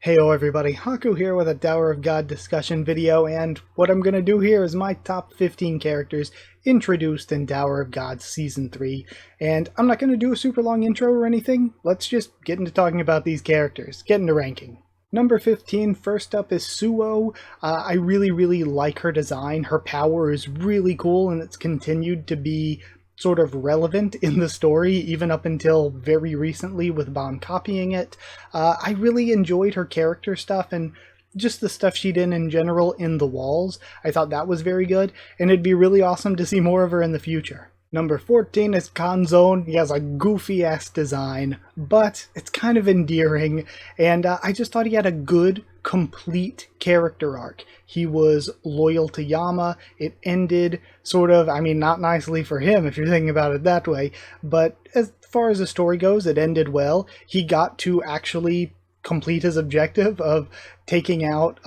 Heyo everybody, Haku here with a Tower of God discussion video, and what I'm going to do here is my top 15 characters introduced in Tower of God Season 3, and I'm not going to do a super long intro or anything. Let's just get into talking about these characters, get into ranking. Number 15, first up is Suo. I really like her design. Her power is really cool, and it's continued to be sort of relevant in the story, even up until very recently with Bond copying it. I really enjoyed her character stuff and just the stuff she did in general in the walls. I thought that was very good, and it'd be really awesome to see more of her in the future. Number 14 is Kanzone. He has a goofy-ass design, but it's kind of endearing, and I just thought he had a good, complete character arc. He was loyal to Yama. It ended sort of, I mean, not nicely for him if you're thinking about it that way, but as far as the story goes, it ended well. He got to actually complete his objective of taking out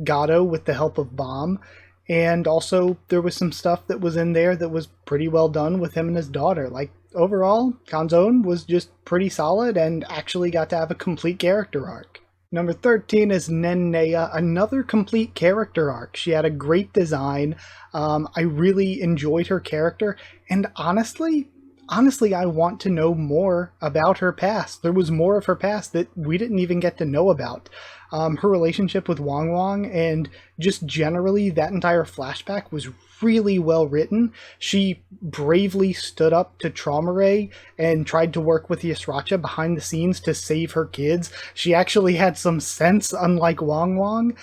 Gato with the help of Bomb. And also, there was some stuff that was in there that was pretty well done with him and his daughter. Like, overall, Kanzone was just pretty solid and actually got to have a complete character arc. Number 13 is Nennea, another complete character arc. She had a great design. I really enjoyed her character, and honestly, I want to know more about her past. There was more of her past that we didn't even get to know about. Her relationship with Wang Wang and just generally that entire flashback was really well written. She bravely stood up to Traumare and tried to work with Yasracha behind the scenes to save her kids. She actually had some sense, unlike Wang Wang.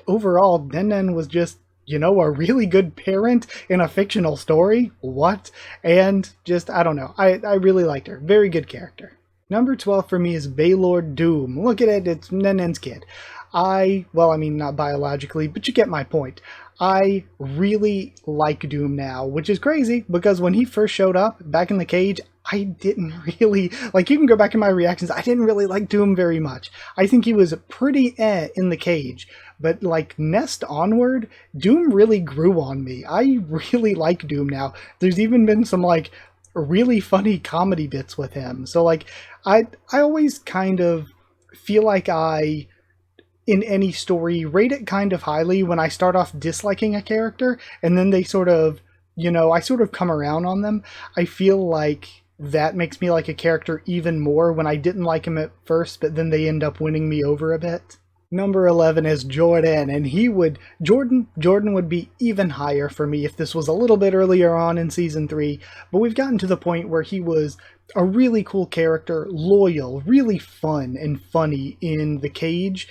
Overall, Nennen was just, you know, a really good parent in a fictional story. What? And just, I don't know. I really liked her. Very good character. Number 12 for me is Baylord Doom. Look at it, it's Nennen's kid. Well, I mean, not biologically, but you get my point. I really like Doom now, which is crazy, because when he first showed up back in the cage, I didn't really, like, you can go back in my reactions, I didn't really like Doom very much. I think he was pretty in the cage, but, like, Nest onward, Doom really grew on me. I really like Doom now. There's even been some, like, really funny comedy bits with him. So, like, I always kind of feel like in any story, rate it kind of highly when I start off disliking a character, and then they sort of, you know, I sort of come around on them. I feel like that makes me like a character even more when I didn't like him at first, but then they end up winning me over a bit. Number 11 is Jordan, and Jordan would be even higher for me if this was a little bit earlier on in Season 3, but we've gotten to the point where he was a really cool character, loyal, really fun and funny in the cage.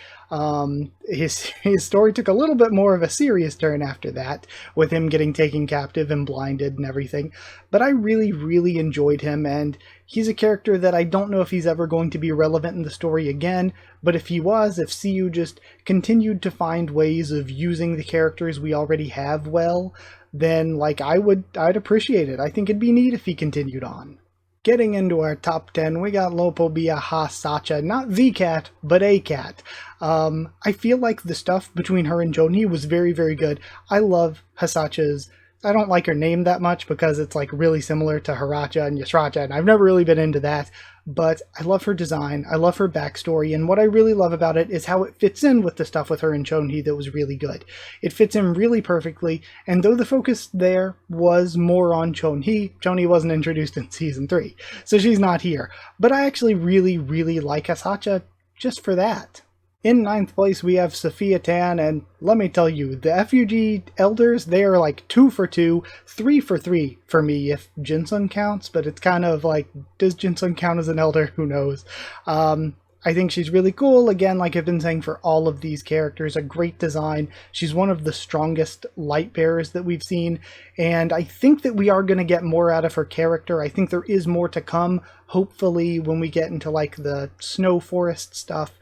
His story took a little bit more of a serious turn after that, with him getting taken captive and blinded and everything, but I really enjoyed him, and he's a character that I don't know if he's ever going to be relevant in the story again, but if he was, if CU just continued to find ways of using the characters we already have well, then, like, I'd appreciate it. I think it'd be neat if he continued on. Getting into our top 10, we got Lopobia Hasacha, not the cat, but a cat. I feel like the stuff between her and Joni was very good. I love Hasacha's, I don't like her name that much because it's like really similar to Hiracha and Yasracha, and I've never really been into that, but I love her design, I love her backstory, and what I really love about it is how it fits in with the stuff with her and Chonhee that was really good. It fits in really perfectly, and though the focus there was more on Chonhee wasn't introduced in Season 3, so she's not here, but I actually really like Hasacha just for that. In 9th place, we have Sophia Tan, and let me tell you, the FUG Elders, they are like 2 for 2, 3 for 3 for me, if Jinsung counts, but it's kind of like, does Jinsung count as an Elder? Who knows? I think she's really cool. Again, like I've been saying for all of these characters, a great design. She's one of the strongest light bearers that we've seen, and I think that we are going to get more out of her character. I think there is more to come, hopefully, when we get into like the snow forest stuff.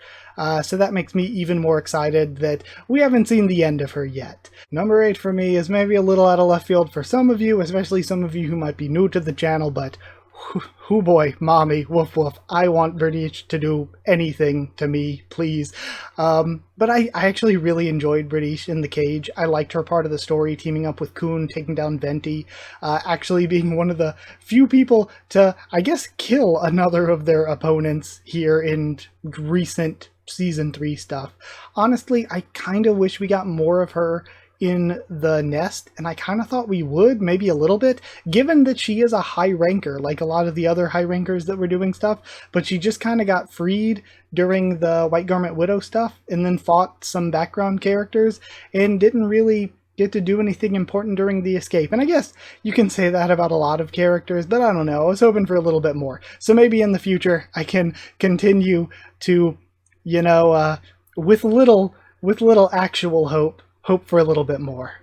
So that makes me even more excited that we haven't seen the end of her yet. Number 8 for me is maybe a little out of left field for some of you, especially some of you who might be new to the channel, but oh boy, mommy, woof woof, I want British to do anything to me, please. But I actually really enjoyed British in the cage. I liked her part of the story, teaming up with Kun, taking down Venti, actually being one of the few people to, I guess, kill another of their opponents here in recent Season 3 stuff. Honestly, I kind of wish we got more of her in the nest, and I kind of thought we would, maybe a little bit, given that she is a high ranker, like a lot of the other high rankers that were doing stuff, but she just kind of got freed during the White Garment Widow stuff, and then fought some background characters, and didn't really get to do anything important during the escape. And I guess you can say that about a lot of characters, but I don't know, I was hoping for a little bit more. So maybe in the future I can continue to, you know, with little actual hope for a little bit more.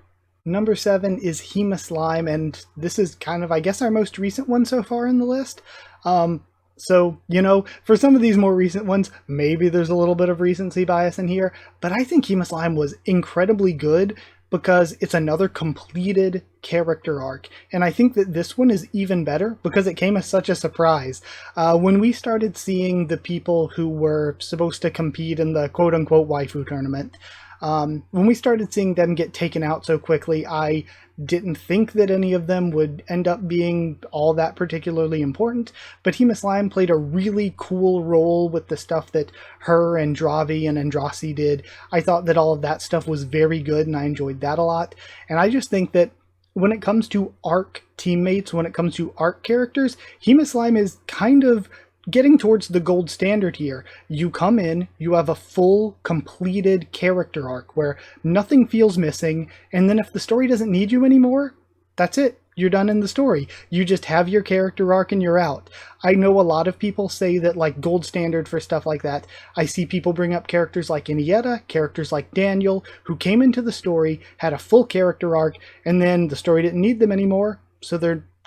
Number 7 is Hema Slime, and this is kind of, I guess, our most recent one so far in the list. So, you know, for some of these more recent ones, maybe there's a little bit of recency bias in here, but I think Hema Slime was incredibly good because it's another completed character arc. And I think that this one is even better because it came as such a surprise. When we started seeing the people who were supposed to compete in the quote-unquote waifu tournament, when we started seeing them get taken out so quickly, I didn't think that any of them would end up being all that particularly important, but Hema Slime played a really cool role with the stuff that her and Dravi and Andrasi did. I thought that all of that stuff was very good, and I enjoyed that a lot. And I just think that when it comes to arc teammates, when it comes to arc characters, Hema Slime is kind of getting towards the gold standard here. You come in, you have a full, completed character arc where nothing feels missing, and then if the story doesn't need you anymore, that's it. You're done in the story. You just have your character arc and you're out. I know a lot of people say that, like, gold standard for stuff like that. I see people bring up characters like Inietta, characters like Daniel, who came into the story, had a full character arc, and then the story didn't need them anymore, so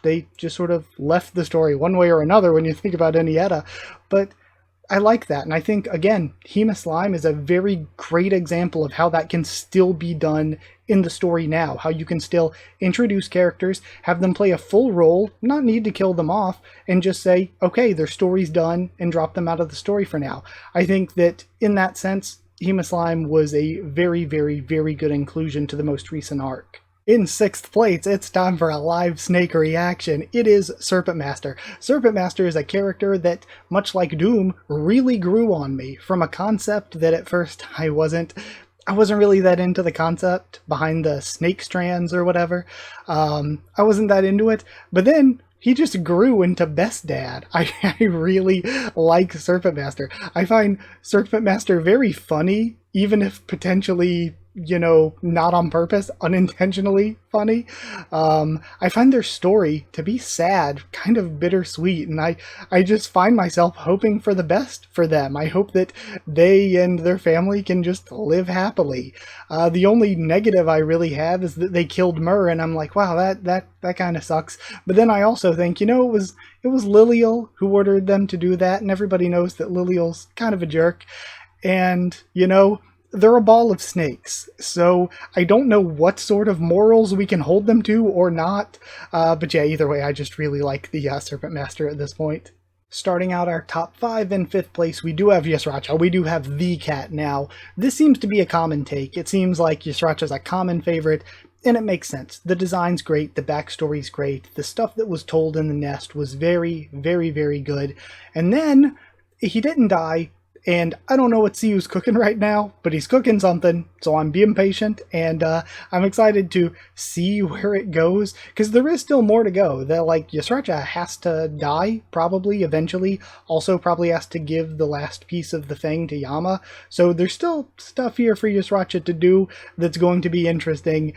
they just sort of left the story one way or another when you think about Inietta. But I like that, and I think, again, Hema Slime is a very great example of how that can still be done in the story now, how you can still introduce characters, have them play a full role, not need to kill them off, and just say, okay, their story's done, and drop them out of the story for now. I think that, in that sense, Hema Slime was a very, very, very good inclusion to the most recent arc. In 6th place, it's time for a live snake reaction. It is Serpent Master. Serpent Master is a character that, much like Doom, really grew on me from a concept that at first I wasn't really that into the concept behind the snake strands or whatever. I wasn't that into it, but then he just grew into best dad. I really like Serpent Master. I find Serpent Master very funny, even if potentially, you know, not on purpose, unintentionally funny. I find their story to be sad, kind of bittersweet, and I just find myself hoping for the best for them. I hope that they and their family can just live happily. The only negative I really have is that they killed Myrrh, and I'm like, wow, that kind of sucks. But then I also think, you know, it was Lilial who ordered them to do that, and everybody knows that Lilial's kind of a jerk. And, you know, they're a ball of snakes, so I don't know what sort of morals we can hold them to or not. But yeah, either way, I just really like the Serpent Master at this point. Starting out our top 5 in 5th place, we do have Yasracha. We do have the cat now. This seems to be a common take. It seems like Yasracha's a common favorite, and it makes sense. The design's great, the backstory's great, the stuff that was told in the nest was very, very, very good. And then, he didn't die, and I don't know what Siu's cooking right now, but he's cooking something, so I'm being patient, and I'm excited to see where it goes, because there is still more to go. Like, Yasracha has to die, probably, eventually, also probably has to give the last piece of the Fang to Yama, so there's still stuff here for Yasracha to do that's going to be interesting.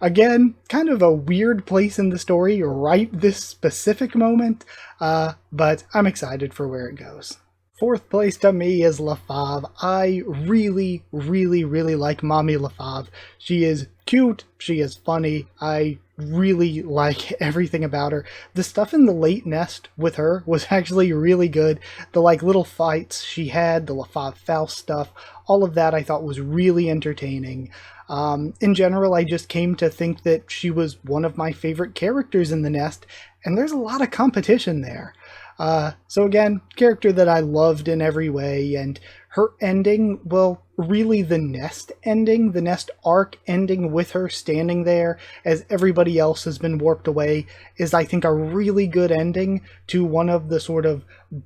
Again, kind of a weird place in the story, right this specific moment, but I'm excited for where it goes. 4th place to me is LaFave. I really, really, really like Mommy LaFave. She is cute, she is funny, I really like everything about her. The stuff in the late nest with her was actually really good. The like little fights she had, the LaFave Faust stuff, all of that I thought was really entertaining. In general, I just came to think that she was one of my favorite characters in the nest, and there's a lot of competition there. So again, character that I loved in every way, and her ending, well, really the Nest ending, the Nest arc ending with her standing there as everybody else has been warped away, is I think a really good ending to one of the sort of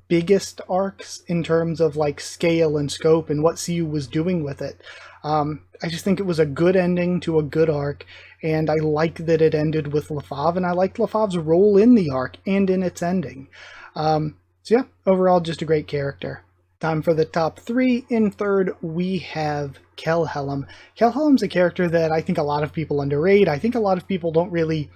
biggest arcs in terms of like scale and scope and what CU was doing with it. I just think it was a good ending to a good arc, and I like that it ended with LaFave, and I liked LaFave's role in the arc and in its ending. So yeah, overall just a great character. Time for the top three. In third, we have Kelhelm. Kelhelm's a character that I think a lot of people underrate. I think a lot of people don't really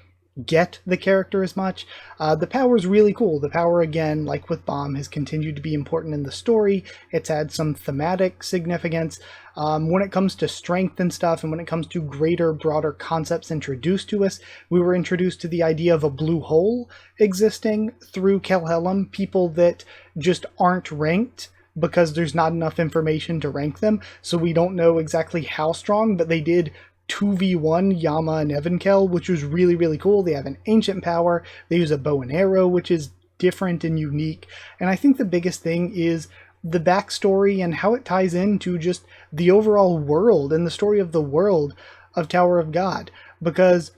get the character as much. The power is really cool. The power, again, like with Bomb, has continued to be important in the story. It's had some thematic significance. When it comes to strength and stuff, and when it comes to greater, broader concepts introduced to us, we were introduced to the idea of a blue hole existing through Kelhelm, people that just aren't ranked because there's not enough information to rank them, so we don't know exactly how strong, but they did 2v1 Yama and Evankel, which was really, really cool. They have an ancient power, they use a bow and arrow, which is different and unique, and I think the biggest thing is the backstory and how it ties into just the overall world and the story of the world of Tower of God, because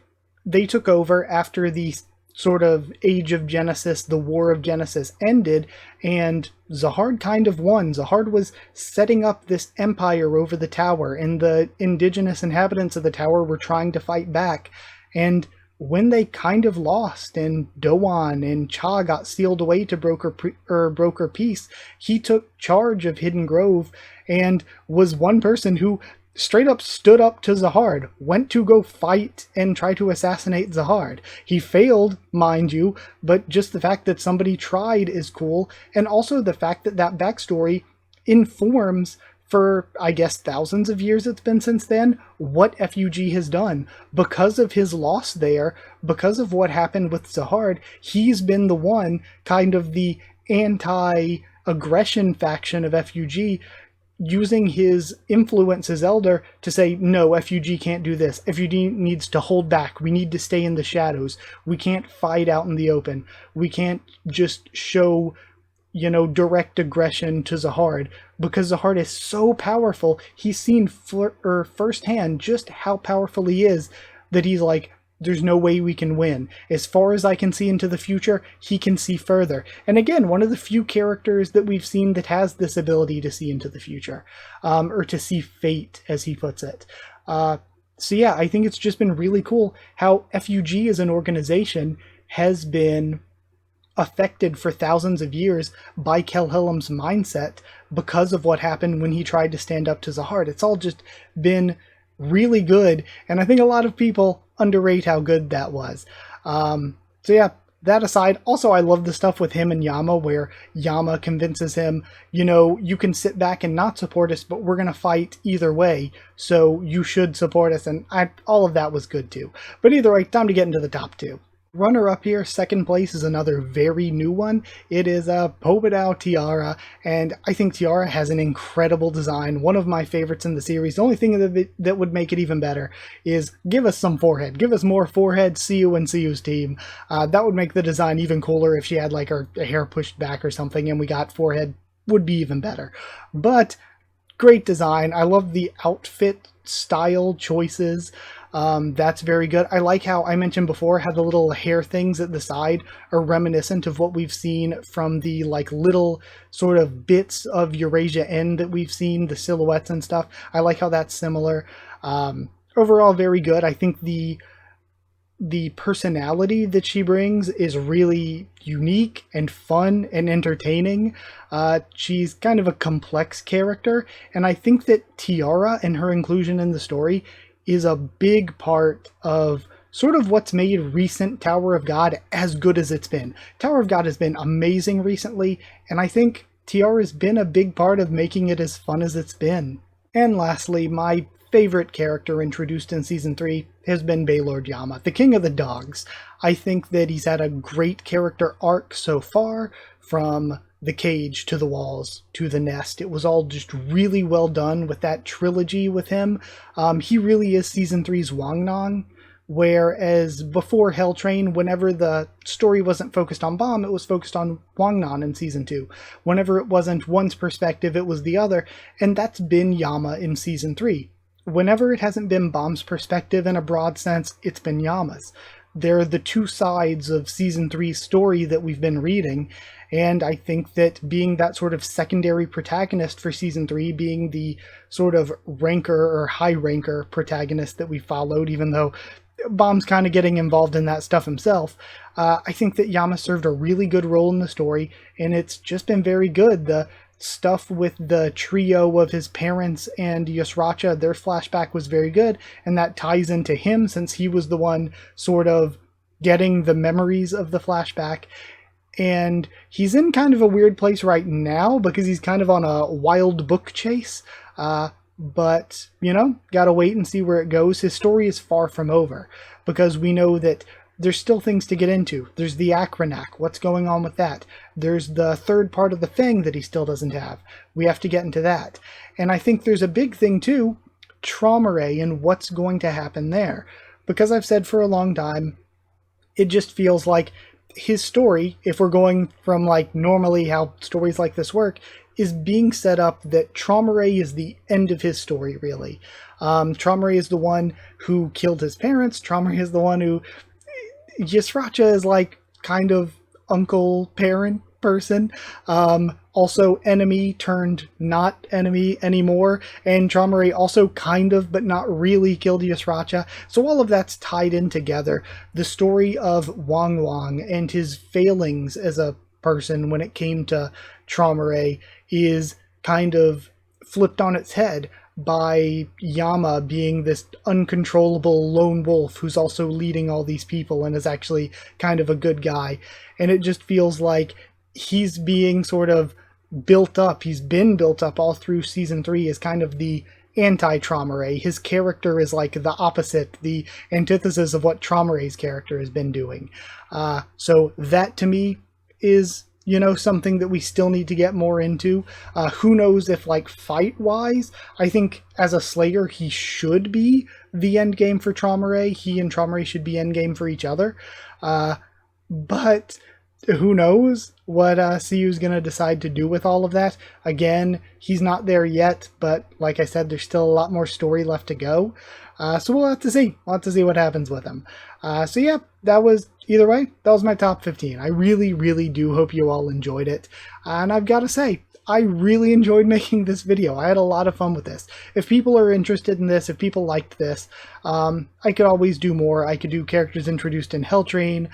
they took over after the sort of Age of Genesis, the War of Genesis ended, and Zahard kind of won. Zahard was setting up this empire over the tower, and the indigenous inhabitants of the tower were trying to fight back. And when they kind of lost, and Doan and Cha got sealed away to broker peace, he took charge of Hidden Grove and was one person who straight up stood up to Zahard, went to go fight and try to assassinate Zahard. He failed, mind you, but just the fact that somebody tried is cool, and also the fact that that backstory informs, for I guess thousands of years it's been since then, what FUG has done. Because of his loss there, because of what happened with Zahard, he's been the one, kind of the anti-aggression faction of FUG, using his influence as elder to say, no, FUG can't do this. FUG needs to hold back. We need to stay in the shadows. We can't fight out in the open. We can't just show, direct aggression to Zahard, because Zahard is so powerful. He's seen firsthand just how powerful he is, that he's like, there's no way we can win. As far as I can see into the future, he can see further. And again, one of the few characters that we've seen that has this ability to see into the future, or to see fate, as he puts it. So yeah, I think it's just been really cool how FUG as an organization has been affected for thousands of years by Kelhelm's mindset because of what happened when he tried to stand up to Zahard. It's all just been really good, and I think a lot of people underrate how good that was. So yeah, that aside, also I love the stuff with him and Yama, where Yama convinces him, you can sit back and not support us, but we're going to fight either way, so you should support us, and all of that was good too. But either way, time to get into the top two. Runner-up here, second place, is another very new one. It is a Pobedao Tiara, and I think Tiara has an incredible design, one of my favorites in the series. The only thing that would make it even better is give us some forehead. Give us more forehead, CU and CU's team. That would make the design even cooler if she had like her hair pushed back or something and we got forehead, would be even better. But great design. I love the outfit style choices. That's very good. I like how I mentioned before how the little hair things at the side are reminiscent of what we've seen from the little sort of bits of Eurasia N that we've seen, the silhouettes and stuff. I like how that's similar. Overall, very good. I think the personality that she brings is really unique and fun and entertaining. She's kind of a complex character, and I think that Tiara and her inclusion in the story is a big part of sort of what's made recent Tower of God as good as it's been. Tower of God has been amazing recently, and I think Tiara's been a big part of making it as fun as it's been. And lastly, my favorite character introduced in Season 3 has been Baylord Yama, the King of the Dogs. I think that he's had a great character arc so far, from the cage to the walls to the nest. It was all just really well done with that trilogy with him. He really is Season 3's Wangnong, Whereas before Hell Train, whenever the story wasn't focused on Bomb, it was focused on Wangnan in Season 2. Whenever it wasn't one's perspective, it was the other, and that's been Yama in Season 3. Whenever it hasn't been Bomb's perspective in a broad sense, it's been Yama's. They're the two sides of Season 3's story that we've been reading, and I think that being that sort of secondary protagonist for Season 3, being the sort of ranker or high ranker protagonist that we followed, even though Bomb's kind of getting involved in that stuff himself, I think that Yama served a really good role in the story, and it's just been very good. The stuff with the trio of his parents and Yusracha, their flashback was very good, and that ties into him since he was the one sort of getting the memories of the flashback. And he's in kind of a weird place right now because he's kind of on a wild book chase. But, you know, gotta wait and see where it goes. His story is far from over because we know that there's still things to get into. There's the Akranak. What's going on with that? There's the third part of the Fang that he still doesn't have. We have to get into that. And I think there's a big thing too, Traumerei and what's going to happen there. Because I've said for a long time, it just feels like his story, if we're going from like normally how stories like this work, is being set up that Traumerei is the end of his story, really. Traumerei is the one who killed his parents. Traumerei is the one who... Yusracha is like kind of uncle, parent person. Also enemy turned not enemy anymore. And Traumerei also kind of, but not really killed Yusracha. So all of that's tied in together. The story of Wang Wang and his failings as a person when it came to Traumerei is kind of flipped on its head by Yama being this uncontrollable lone wolf who's also leading all these people and is actually kind of a good guy. And it just feels like he's being sort of built up. He's been built up all through Season 3 as kind of the anti-Traumerei. His character is like the opposite, the antithesis of what Traumerei's character has been doing. So that to me is, you know, something that we still need to get more into. Who knows if, like, fight-wise, I think as a Slayer, he should be the endgame for Traumerei. He and Traumerei should be endgame for each other. But who knows what CU's going to decide to do with all of that. Again, he's not there yet, but like I said, there's still a lot more story left to go. So we'll have to see. We'll have to see what happens with him. So yeah, that was, either way, that was my top 15. I really, really do hope you all enjoyed it. And I've got to say, I really enjoyed making this video. I had a lot of fun with this. If people are interested in this, if people liked this, I could always do more. I could do characters introduced in Hell Train,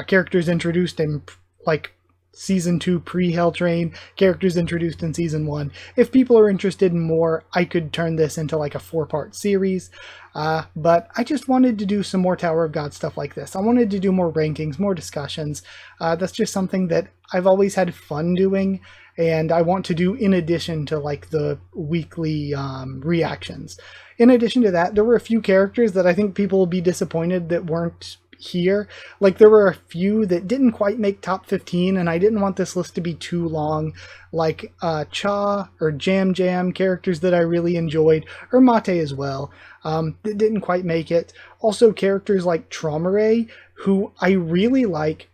characters introduced in, like, Season 2 pre-Hell Train, characters introduced in Season 1. If people are interested in more, I could turn this into like a 4-part series. But I just wanted to do some more Tower of God stuff like this. I wanted to do more rankings, more discussions. That's just something that I've always had fun doing, and I want to do in addition to like the weekly reactions. In addition to that, there were a few characters that I think people will be disappointed that weren't here. Like, there were a few that didn't quite make top 15, and I didn't want this list to be too long, like Cha or Jam Jam, characters that I really enjoyed, or Mate as well, that didn't quite make it. Also characters like Traumerei, who I really like,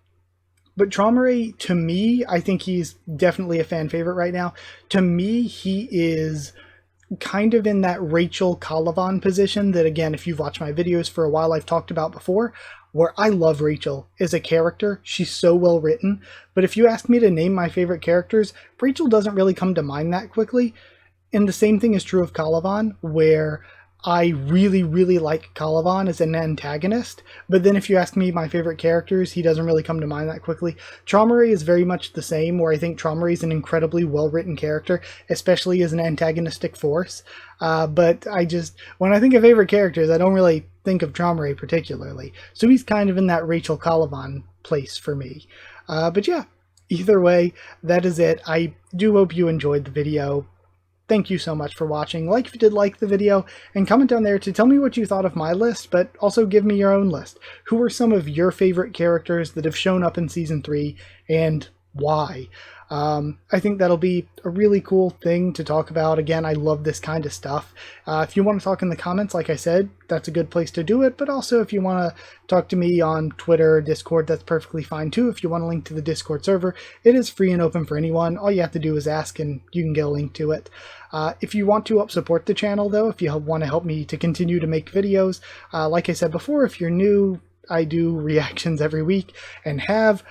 but Traumerei, to me, I think he's definitely a fan favorite right now. To me, he is kind of in that Rachel Calavan position that, again, if you've watched my videos for a while, I've talked about before, where I love Rachel as a character. She's so well written, but if you ask me to name my favorite characters, Rachel doesn't really come to mind that quickly. And the same thing is true of Calavan, where I really, really like Calavan as an antagonist, but then if you ask me my favorite characters, he doesn't really come to mind that quickly. Traumerei is very much the same, where I think Traumerei is an incredibly well-written character, especially as an antagonistic force. But when I think of favorite characters, I don't really think of Traumerei particularly. So he's kind of in that Rachel Calavan place for me. But yeah, either way, that is it. I do hope you enjoyed the video. Thank you so much for watching. Like if you did like the video, and comment down there to tell me what you thought of my list, but also give me your own list. Who are some of your favorite characters that have shown up in Season 3, and why. I think that'll be a really cool thing to talk about. Again, I love this kind of stuff. If you want to talk in the comments, like I said, that's a good place to do it. But also, if you want to talk to me on Twitter or Discord, that's perfectly fine too. If you want a link to the Discord server, it is free and open for anyone. All you have to do is ask and you can get a link to it. If you want to help support the channel, though, if you want to help me to continue to make videos, like I said before, if you're new, I do reactions every week and have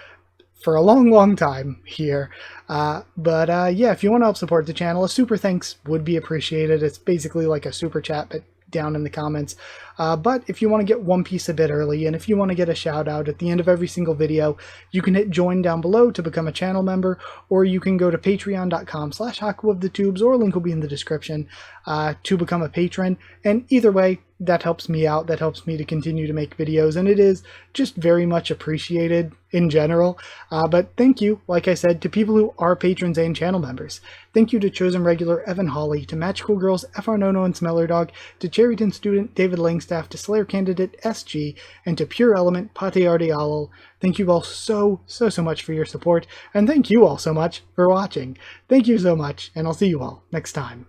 for a long time here. Yeah, if you want to help support the channel, a super thanks would be appreciated. It's basically like a super chat, but down in the comments. But if you want to get One Piece a bit early, and if you want to get a shout out at the end of every single video, you can hit join down below to become a channel member, or you can go to patreon.com/HakuOfTheTubes, or a link will be in the description to become a patron. And either way, that helps me out, that helps me to continue to make videos, and it is just very much appreciated in general. But thank you, like I said, to people who are patrons and channel members. Thank you to Chosen Regular Evan Hawley, to Magical Girls FR Nono and Smeller Dog, to Cherryton Student David Langstaff, to Slayer Candidate SG, and to Pure Element Pate Ardiallo. Thank you all so much for your support, and thank you all so much for watching. Thank you so much, and I'll see you all next time.